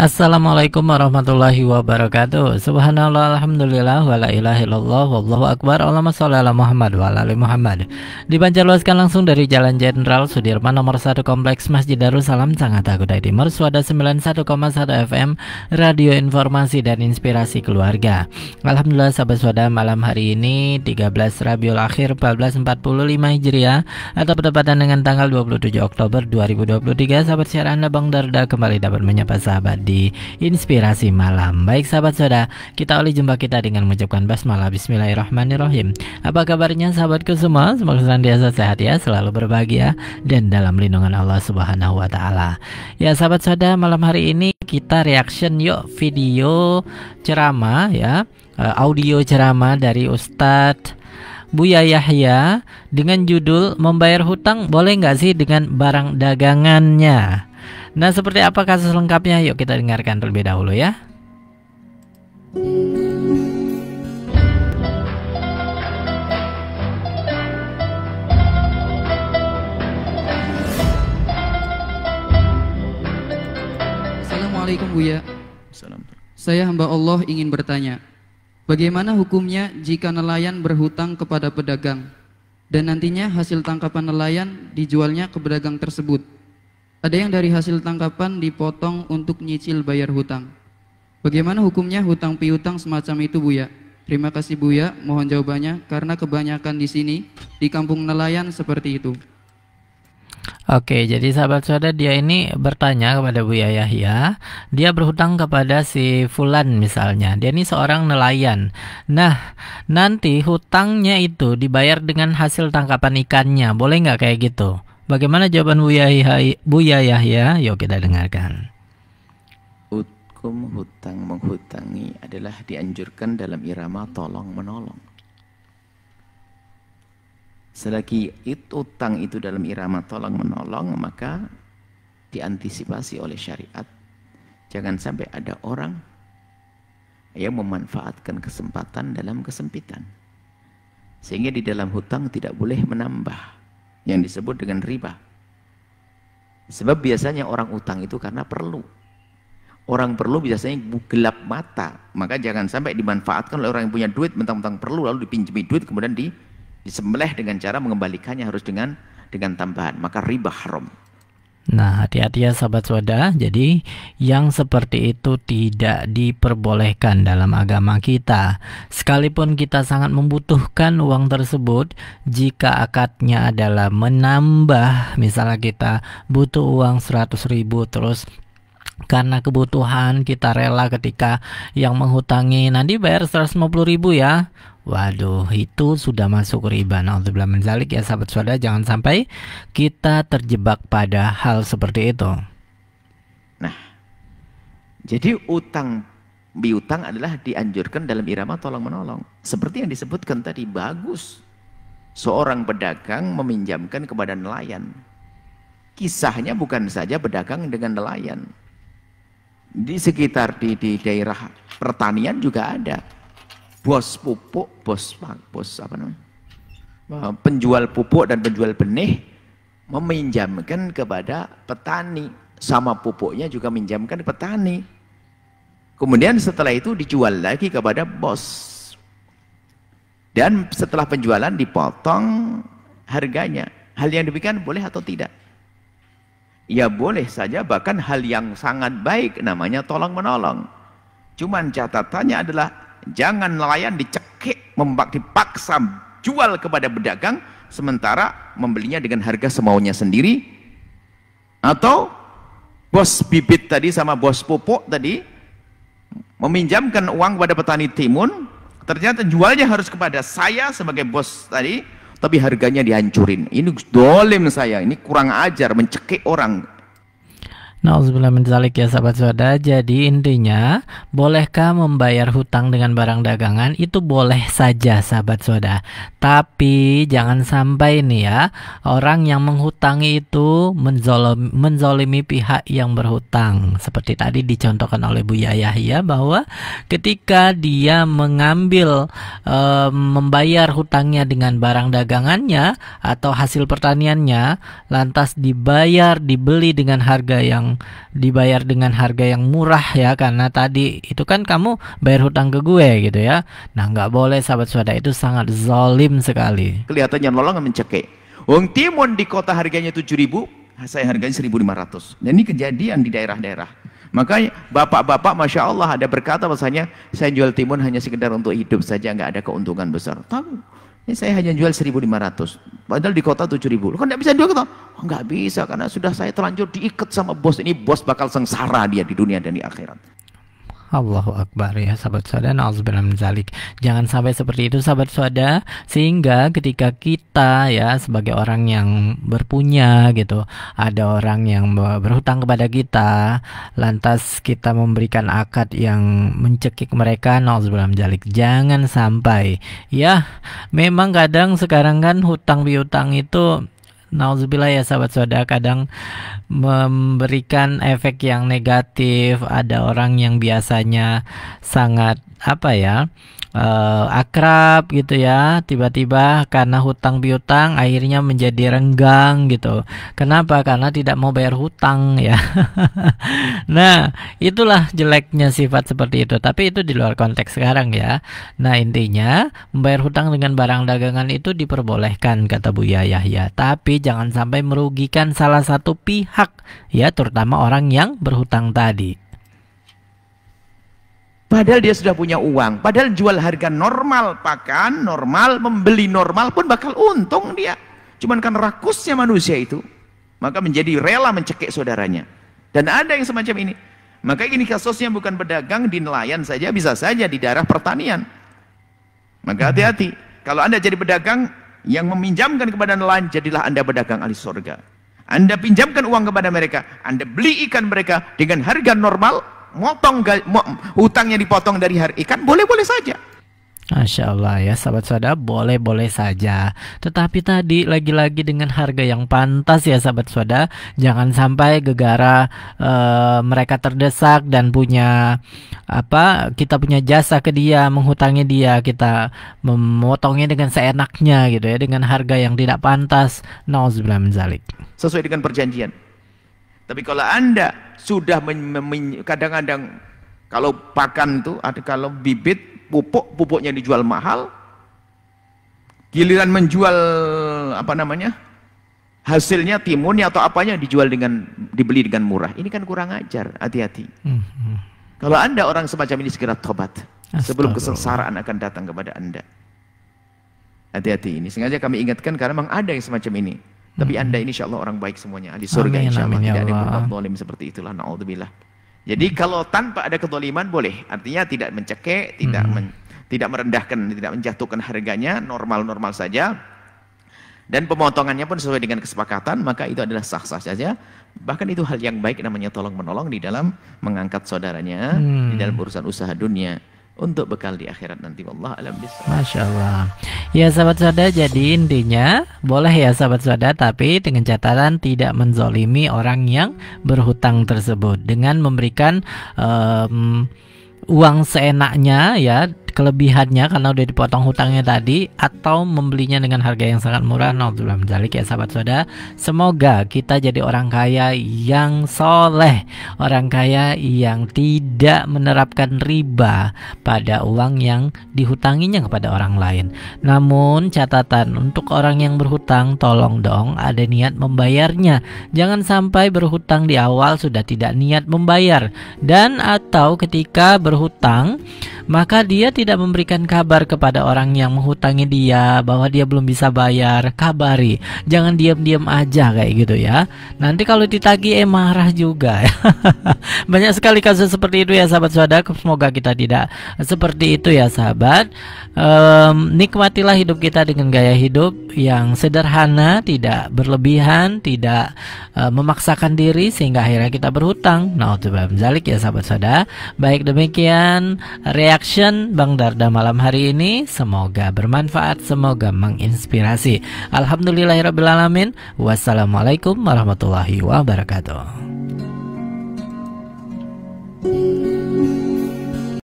Assalamualaikum warahmatullahi wabarakatuh. Subhanallah, alhamdulillah, wa la ilaha illallah, wallahu akbar. Allahumma sholli ala Muhammad wa ala ali Muhammad. Dipancarluaskan langsung dari Jalan Jenderal Sudirman nomor 1 Kompleks Masjid Darussalam, Sangatta Kutai Timur, Suada 91,1 FM, Radio Informasi dan Inspirasi Keluarga. Alhamdulillah sahabat Suada, malam hari ini 13 Rabiul Akhir 1445 Hijriah atau bertepatan dengan tanggal 27 Oktober 2023. Sahabat siaran Anda Bang Darda kembali dapat menyapa sahabat di Inspirasi Malam. Baik sahabat saudara, kita awali jumpa kita dengan mengucapkan basmalah. Bismillahirrahmanirrahim. Apa kabarnya sahabatku semua? Semoga senantiasa sehat ya, selalu berbahagia dan dalam lindungan Allah Subhanahu wa taala. Ya sahabat saudara, malam hari ini kita reaction yuk video ceramah ya, audio ceramah dari Ustadz Buya Yahya dengan judul membayar hutang boleh nggak sih dengan barang dagangannya. Nah, seperti apa kasus lengkapnya? Yuk kita dengarkan terlebih dahulu ya. Assalamualaikum Buya. Saya hamba Allah ingin bertanya, bagaimana hukumnya jika nelayan berhutang kepada pedagang dan nantinya hasil tangkapan nelayan dijualnya ke pedagang tersebut? Ada yang dari hasil tangkapan dipotong untuk nyicil bayar hutang. Bagaimana hukumnya hutang piutang semacam itu Buya? Terima kasih Buya, mohon jawabannya karena kebanyakan di sini di kampung nelayan seperti itu. Oke, jadi sahabat saudara, dia ini bertanya kepada Buya Yahya. Dia berhutang kepada si Fulan misalnya. Dia ini seorang nelayan. Nah, nanti hutangnya itu dibayar dengan hasil tangkapan ikannya. Boleh nggak kayak gitu? Bagaimana jawaban Buya Yahya? Yuk kita dengarkan. Hukum hutang menghutangi adalah dianjurkan dalam irama tolong menolong. Selagi utang itu dalam irama tolong menolong, maka diantisipasi oleh syariat. Jangan sampai ada orang yang memanfaatkan kesempatan dalam kesempitan. Sehingga di dalam hutang tidak boleh menambah yang disebut dengan riba. Sebab biasanya orang utang itu karena perlu. Orang perlu biasanya gelap mata. Maka jangan sampai dimanfaatkan oleh orang yang punya duit, mentang-mentang perlu lalu dipinjami duit kemudian disembelih dengan cara mengembalikannya harus dengan tambahan. Maka riba haram. Nah, hati-hati ya sahabat saudara. Jadi yang seperti itu tidak diperbolehkan dalam agama kita. Sekalipun kita sangat membutuhkan uang tersebut, jika akadnya adalah menambah, misalnya kita butuh uang 100.000 terus karena kebutuhan kita rela ketika yang menghutangi nanti bayar 150.000 ya. Waduh, itu sudah masuk riba. Naudzubillah min dzalik ya sahabat saudara, jangan sampai kita terjebak pada hal seperti itu. Nah, jadi utang piutang adalah dianjurkan dalam irama tolong menolong. Seperti yang disebutkan tadi, bagus seorang pedagang meminjamkan kepada nelayan. Kisahnya bukan saja pedagang dengan nelayan. Di sekitar di daerah pertanian juga ada. Bos pupuk, bos apa namanya? Penjual pupuk dan penjual benih meminjamkan kepada petani, sama pupuknya juga minjamkan ke petani. Kemudian setelah itu dijual lagi kepada bos. Dan setelah penjualan dipotong harganya. Hal yang demikian boleh atau tidak? Ya boleh saja, bahkan hal yang sangat baik namanya tolong menolong. Cuman catatannya adalah jangan nelayan dicekik, dipaksa jual kepada pedagang, sementara membelinya dengan harga semaunya sendiri. Atau bos bibit tadi sama bos pupuk tadi meminjamkan uang kepada petani timun, ternyata jualnya harus kepada saya sebagai bos tadi, tapi harganya dihancurin. Ini dolim saya, ini kurang ajar, mencekik orang. Nauzubillah min dzalik ya sahabat saudara. Jadi intinya, bolehkah membayar hutang dengan barang dagangan? Itu boleh saja sahabat saudara. Tapi jangan sampai nih ya, orang yang menghutangi itu menzolimi pihak yang berhutang. Seperti tadi dicontohkan oleh Buya Yahya bahwa ketika dia mengambil membayar hutangnya dengan barang dagangannya atau hasil pertaniannya, lantas dibeli dengan harga yang yang dibayar dengan harga yang murah ya, karena tadi itu kan kamu bayar hutang ke gue gitu ya. Nah, nggak boleh sahabat saudara, itu sangat zalim sekali. Kelihatannya nolong mencekik. Wong timun di kota harganya 7.000, saya harganya 1.500. Dan ini kejadian di daerah-daerah. Makanya bapak-bapak Masya Allah ada berkata bahasanya, saya jual timun hanya sekedar untuk hidup saja, nggak ada keuntungan besar. Tahu, ini saya hanya jual 1.500. Padahal di kota 7.000. Kan nggak bisa jual kita? Oh, nggak bisa, karena sudah saya terlanjur diikat sama bos. Ini bos bakal sengsara dia di dunia dan di akhirat. Allahu Akbar ya sahabat saudara, na'udzubillah min dzalik. Jangan sampai seperti itu sahabat saudara, sehingga ketika kita ya sebagai orang yang berpunya gitu, ada orang yang berhutang kepada kita, lantas kita memberikan akad yang mencekik mereka, na'udzubillah min dzalik. Jangan sampai ya. Memang kadang sekarang kan hutang piutang itu, nauzubillah ya sahabat saudara, kadang memberikan efek yang negatif. Ada orang yang biasanya sangat akrab gitu ya, tiba-tiba karena hutang piutang akhirnya menjadi renggang gitu. Kenapa? Karena tidak mau bayar hutang ya. Nah, itulah jeleknya sifat seperti itu. Tapi itu di luar konteks sekarang ya. Nah, intinya membayar hutang dengan barang dagangan itu diperbolehkan kata Buya Yahya, tapi jangan sampai merugikan salah satu pihak ya, terutama orang yang berhutang tadi. Padahal dia sudah punya uang, padahal jual harga normal, pakan normal, membeli normal pun bakal untung dia. Cuman kan rakusnya manusia itu, maka menjadi rela mencekik saudaranya. Dan ada yang semacam ini. Maka ini kasusnya bukan pedagang di nelayan saja, bisa saja di daerah pertanian. Maka hati-hati, kalau Anda jadi pedagang yang meminjamkan kepada nelayan, jadilah Anda pedagang ahli surga. Anda pinjamkan uang kepada mereka, Anda beli ikan mereka dengan harga normal, hutangnya dipotong dari harga ikan, boleh-boleh saja. Masya Allah ya sahabat saudara, boleh-boleh saja. Tetapi tadi lagi-lagi dengan harga yang pantas ya sahabat saudara. Jangan sampai gegara mereka terdesak dan punya kita punya jasa ke dia, menghutangi dia, kita memotongnya dengan seenaknya gitu ya, dengan harga yang tidak pantas. Nauzubillah min dzalik. Sesuai dengan perjanjian. Tapi kalau Anda sudah kadang-kadang kalau pakan itu ada, kalau bibit pupuknya dijual mahal, giliran menjual hasilnya timunnya atau apanya dibeli dengan murah. Ini kan kurang ajar, hati-hati. Kalau Anda orang semacam ini, segera tobat sebelum kesengsaraan akan datang kepada Anda. Hati-hati, ini sengaja kami ingatkan karena memang ada yang semacam ini. Tapi Anda ini insya Allah orang baik semuanya, ahli surga insya Allah. Tidak ada yang berbuat zalim seperti itulah, na'udzubillah. Jadi kalau tanpa ada kezaliman boleh, artinya tidak mencekik, tidak merendahkan, tidak menjatuhkan harganya, normal-normal saja. Dan pemotongannya pun sesuai dengan kesepakatan, maka itu adalah sah-sah saja. Bahkan itu hal yang baik, namanya tolong-menolong di dalam mengangkat saudaranya, di dalam urusan usaha dunia, untuk bekal di akhirat nanti. Wallah alam bisawab. Masya Allah. Ya sahabat saudara, jadi intinya boleh ya sahabat saudara, tapi dengan catatan tidak menzolimi orang yang berhutang tersebut dengan memberikan uang seenaknya ya, kelebihannya karena udah dipotong hutangnya tadi, atau membelinya dengan harga yang sangat murah. Nauzubillah min dzalik ya sahabat saudara. Semoga kita jadi orang kaya yang soleh, orang kaya yang tidak menerapkan riba pada uang yang dihutanginya kepada orang lain. Namun catatan untuk orang yang berhutang, tolong dong ada niat membayarnya. Jangan sampai berhutang di awal sudah tidak niat membayar, dan atau ketika berhutang maka dia tidak memberikan kabar kepada orang yang menghutangi dia bahwa dia belum bisa bayar. Kabari, jangan diam-diam aja kayak gitu ya. Nanti kalau ditagih marah juga. Banyak sekali kasus seperti itu ya sahabat saudara. Semoga kita tidak seperti itu ya sahabat. Nikmatilah hidup kita dengan gaya hidup yang sederhana, tidak berlebihan, tidak memaksakan diri sehingga akhirnya kita berhutang. Nauzubillah min dzalik ya sahabat saudara. Baik, demikian reaction Bang Darda malam hari ini, semoga bermanfaat, semoga menginspirasi. Alhamdulillahirabbil alamin. Wassalamualaikum warahmatullahi wabarakatuh.